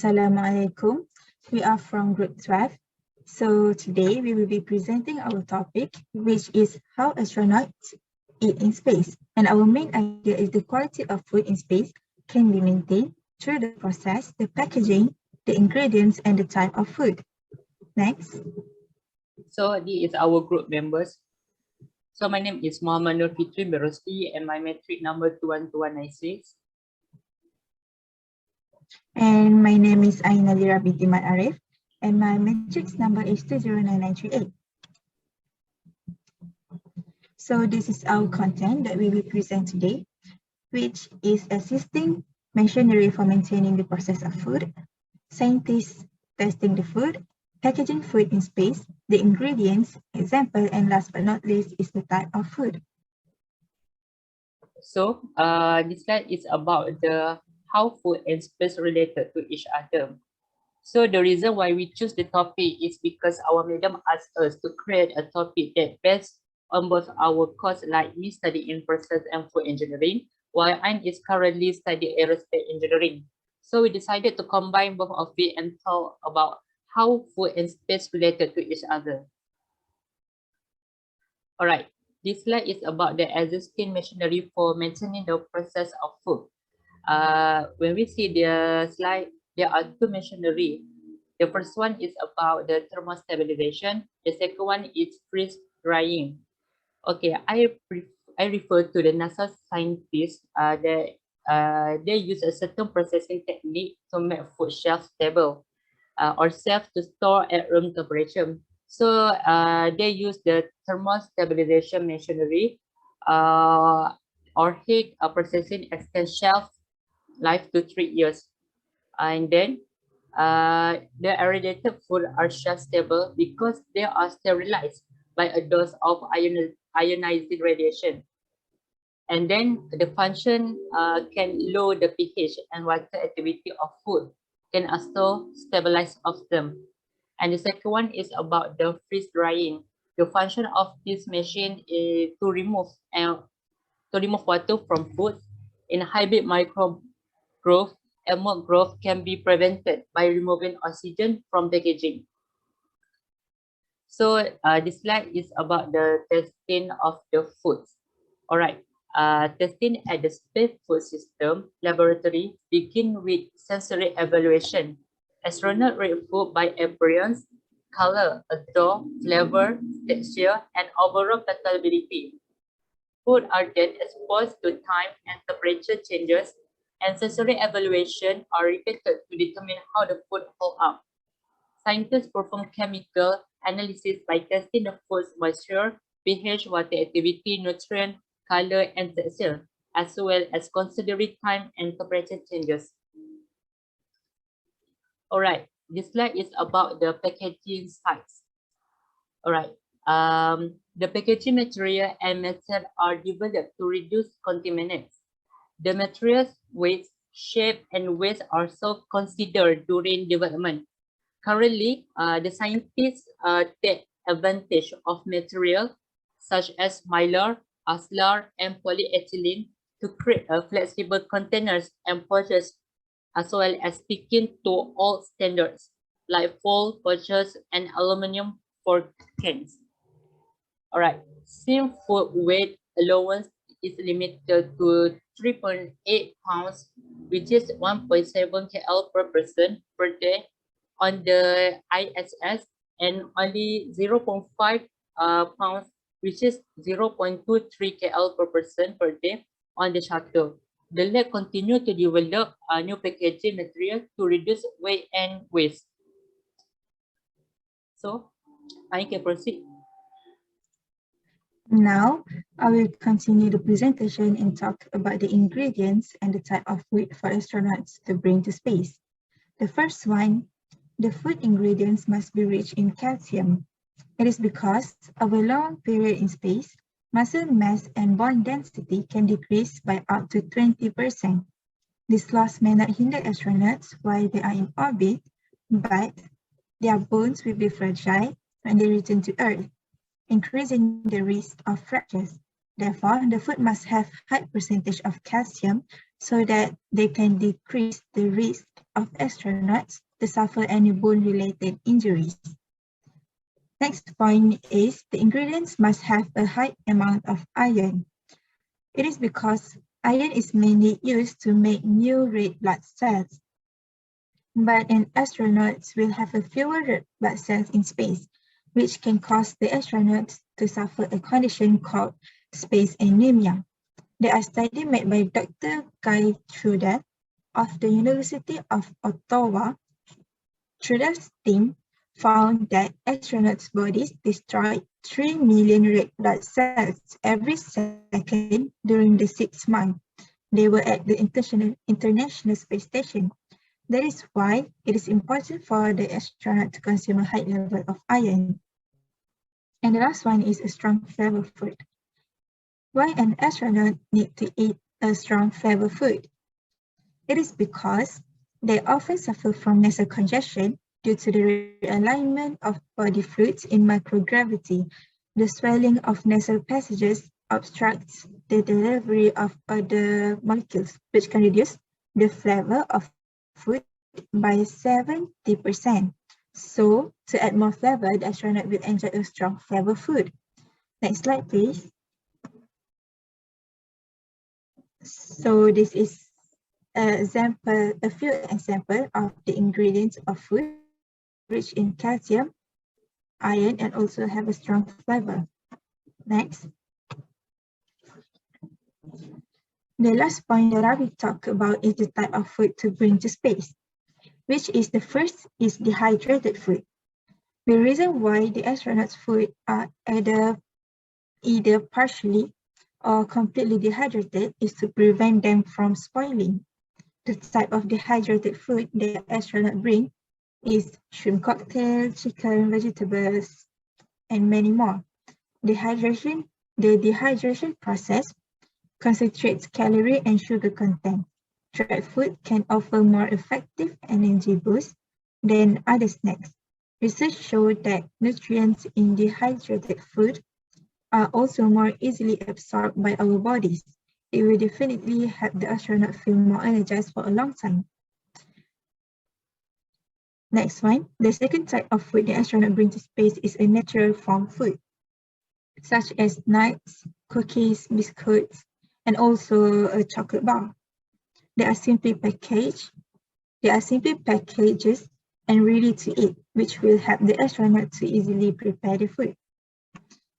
Assalamualaikum. We are from Group 12. So today we will be presenting our topic, which is how astronauts eat in space. And our main idea is the quality of food in space can be maintained through the process, the packaging, the ingredients, and the type of food. Next. So this is our group members. So my name is Muhammad NURFITRI ROSDI and my metric number 212196. And my name is NADHIRAH BINTI ARIF and my matrix number is 209938. So this is our content that we will present today, which is assisting machinery for maintaining the process of food, scientists testing the food, packaging food in space, the ingredients, example, and last but not least is the type of food. So this slide is about the how food and space related to each other. So the reason why we choose the topic is because our madam asked us to create a topic that based on both our course, like me studying process and food engineering, while Ain is currently studying aerospace engineering. So we decided to combine both of it and talk about how food and space related to each other. All right, this slide is about the existing machinery for maintaining the process of food. When we see the slide, there are two machinery. The first one is about the thermostabilization. The second one is freeze drying. Okay, I refer to the NASA scientists. They use a certain processing technique to make food shelf stable or safe to store at room temperature. So they use the thermostabilization machinery or heat processing extend shelf life to 3 years. And then the irradiated food are shelf stable because they are sterilized by a dose of ionizing radiation. And then the function can lower the pH and water activity of food, can also stabilize of them. And the second one is about the freeze drying. The function of this machine is to remove water from food. In hybrid microbe growth, and mold growth can be prevented by removing oxygen from packaging. So this slide is about the testing of the foods. All right, testing at the Space Food System laboratory begin with sensory evaluation. Astronaut rate food by appearance, color, odor, flavor, texture, and overall palatability. Food are then exposed to time and temperature changes, and sensory evaluation are repeated to determine how the food hold up. Scientists perform chemical analysis by testing the food's moisture, pH, water activity, nutrient, color, and texture, as well as considering time and temperature changes. All right, this slide is about the packaging size. All right, the packaging material and method are developed to reduce contaminants. The materials, weight, shape, and weight are also considered during development. Currently, the scientists take advantage of materials such as mylar, aslar, and polyethylene to create flexible containers and pouches, as well as sticking to all standards like foil, pouches, and aluminum for cans. All right, since food weight allowance is limited to 3.8 pounds, which is 1.7 kl per person per day on the ISS, and only 0.5 pounds, which is 0.23 kl per person per day on the shuttle. The lab continue to develop new packaging material to reduce weight and waste. So, I can proceed. Now, I will continue the presentation and talk about the ingredients and the type of food for astronauts to bring to space. The first one, the food ingredients must be rich in calcium. It is because of a long period in space, muscle mass and bone density can decrease by up to 20%. This loss may not hinder astronauts while they are in orbit, but their bones will be fragile when they return to Earth, increasing the risk of fractures. Therefore, the food must have high percentage of calcium so that they can decrease the risk of astronauts to suffer any bone-related injuries. Next point is the ingredients must have a high amount of iron. It is because iron is mainly used to make new red blood cells. But an astronaut will have a fewer red blood cells in space, which can cause the astronauts to suffer a condition called space anemia. There are studies made by Dr. Guy Trudeau of the University of Ottawa. Trudeau's team found that astronauts' bodies destroyed 3 million red blood cells every second during the 6 months they were at the International Space Station. That is why it is important for the astronaut to consume a high level of iron. And the last one is a strong flavor food. Why an astronaut need to eat a strong flavor food? It is because they often suffer from nasal congestion due to the realignment of body fluids in microgravity. The swelling of nasal passages obstructs the delivery of other molecules, which can reduce the flavor of food by 70%. So, to add more flavor, the astronaut will enjoy a strong flavor food. Next slide, please. So, this is a few examples of the ingredients of food rich in calcium, iron, and also have a strong flavor. Next. The last point that I will talk about is the type of food to bring to space, which is the first is dehydrated food. The reason why the astronauts' food are either partially or completely dehydrated is to prevent them from spoiling. The type of dehydrated food the astronaut bring is shrimp cocktail, chicken, vegetables, and many more. The dehydration process concentrates calorie and sugar content. Dried food can offer more effective energy boost than other snacks. Research showed that nutrients in dehydrated food are also more easily absorbed by our bodies. It will definitely help the astronaut feel more energized for a long time. Next one, the second type of food the astronaut brings to space is a natural form food, such as nuts, cookies, biscuits, and also a chocolate bar. They are simply packages and ready to eat, which will help the astronaut to easily prepare the food.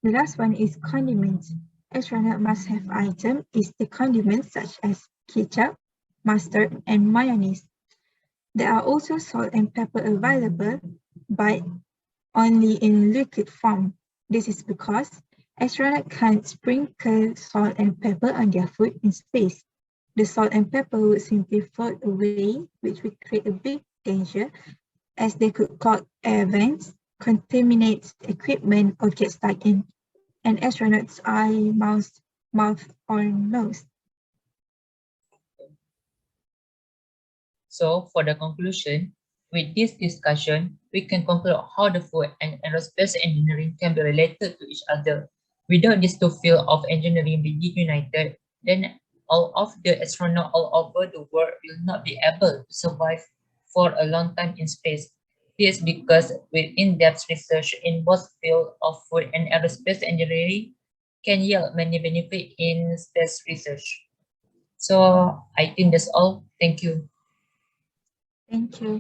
The last one is condiments. Astronaut must have item is the condiments such as ketchup, mustard, and mayonnaise. There are also salt and pepper available, but only in liquid form. This is because astronauts can't sprinkle salt and pepper on their food in space. The salt and pepper would simply float away, which would create a big danger as they could cause air vents, contaminate equipment, or get stuck in an astronaut's eye, mouth, or nose. So for the conclusion, with this discussion, we can conclude how the food and aerospace engineering can be related to each other. Without these two fields of engineering being united, then all of the astronauts all over the world will not be able to survive for a long time in space. This is because with in-depth research in both fields of food and aerospace engineering can yield many benefits in space research. So I think that's all. Thank you. Thank you.